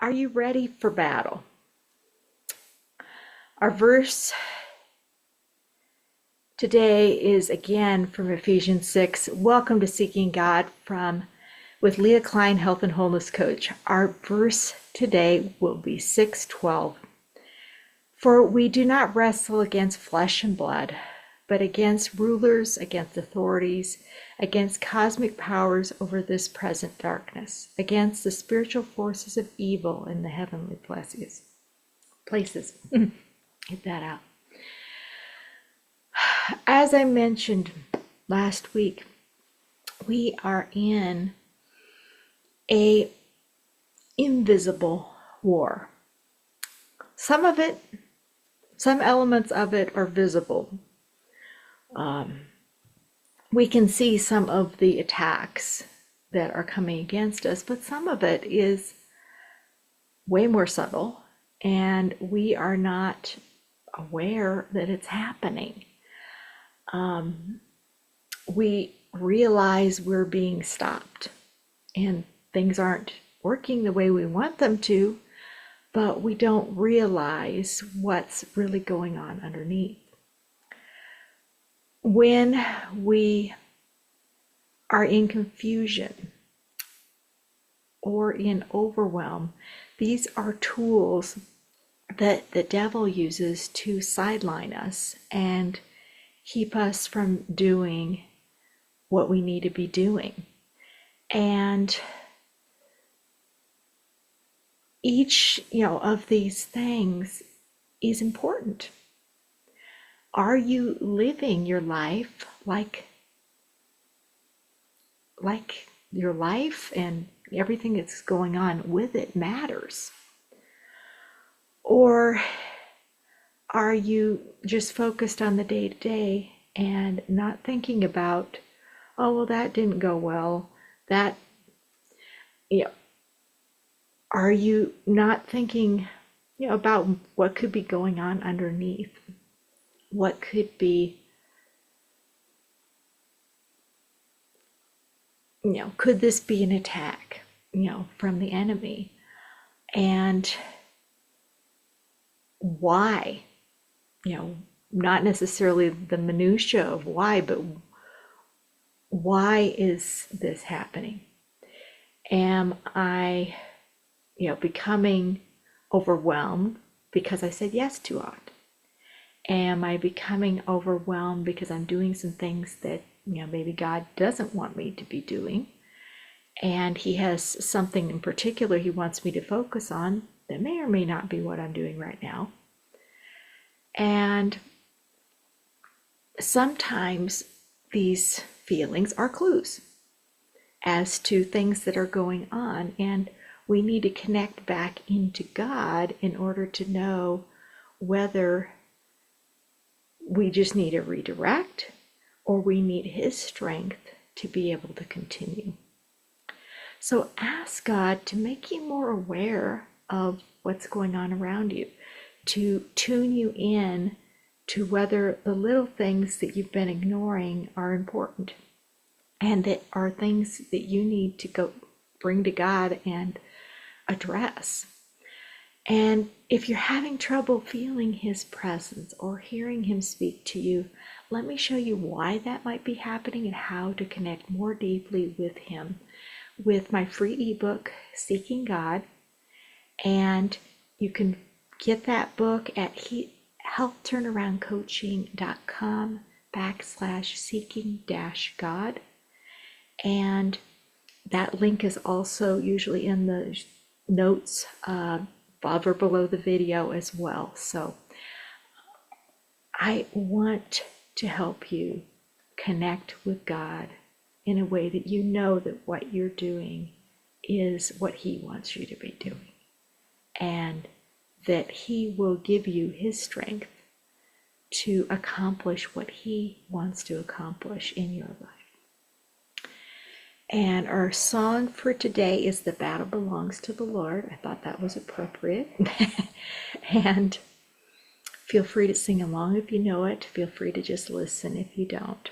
Are you ready for battle? Our verse today is again from Ephesians 6. Welcome to Seeking God with Leah Klein, Health and Wholeness Coach. Our verse today will be 6:12. For we do not wrestle against flesh and blood, but against rulers, against authorities, against cosmic powers over this present darkness, against the spiritual forces of evil in the heavenly places. Get that out. As I mentioned last week, we are in a invisible war. Some elements of it are visible. We can see some of the attacks that are coming against us, but some of it is way more subtle, and we are not aware that it's happening. We realize we're being stopped and things aren't working the way we want them to, but we don't realize what's really going on underneath. When we are in confusion or in overwhelm, these are tools that the devil uses to sideline us and keep us from doing what we need to be doing. And each, of these things is important. Are you living your life like your life and everything that's going on with it matters? Or are you just focused on the day-to-day and not thinking about, oh, well, that didn't go well. Are you not thinking, about what could be going on underneath? What could be, could this be an attack, from the enemy? And why? Not necessarily the minutia of why, but why is this happening? Am I, becoming overwhelmed because I said yes too often? Am I becoming overwhelmed because I'm doing some things that, maybe God doesn't want me to be doing? And He has something in particular He wants me to focus on that may or may not be what I'm doing right now. And sometimes these feelings are clues as to things that are going on, and we need to connect back into God in order to know whether we just need a redirect or we need His strength to be able to continue. So ask God to make you more aware of what's going on around you, to tune you in to whether the little things that you've been ignoring are important and that are things that you need to go bring to God and address. And if you're having trouble feeling His presence or hearing Him speak to you, let me show you why that might be happening and how to connect more deeply with Him with my free ebook, Seeking God. And you can get that book at healthturnaroundcoaching.com/seeking-God. And that link is also usually in the notes above or below the video as well. So I want to help you connect with God in a way that you know that what you're doing is what He wants you to be doing, and that He will give you His strength to accomplish what He wants to accomplish in your life. And our song for today is "The Battle Belongs to the Lord." I thought that was appropriate. And feel free to sing along if you know it. Feel free to just listen if you don't.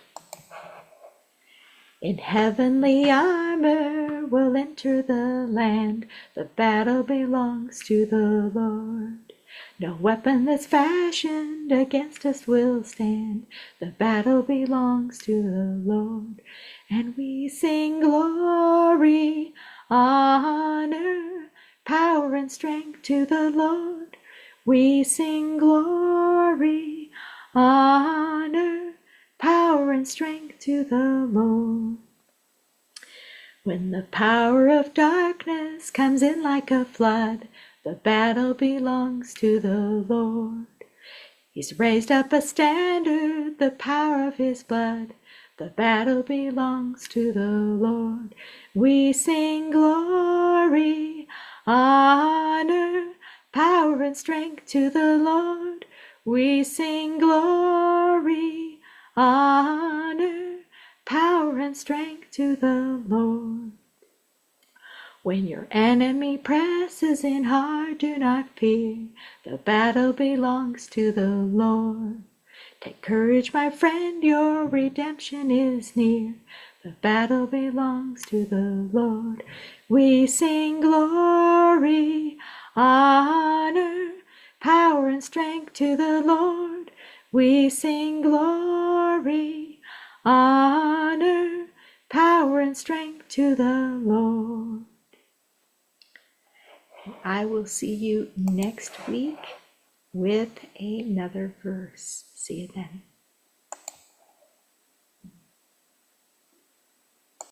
In heavenly armor will enter the land. The battle belongs to the Lord. No weapon that's fashioned against us will stand. The battle belongs to the Lord. And we sing glory, honor, power and strength to the Lord. We sing glory, honor, power and strength to the Lord. When the power of darkness comes in like a flood, the battle belongs to the Lord. He's raised up a standard, the power of his blood. The battle belongs to the Lord. We sing glory, honor, power and strength to the Lord. We sing glory, honor, power and strength to the Lord. When your enemy presses in hard, do not fear. The battle belongs to the Lord. Take courage, my friend, your redemption is near. The battle belongs to the Lord. We sing glory, honor, power and strength to the Lord. We sing glory, honor, power and strength to the Lord. I will see you next week with another verse. See you then.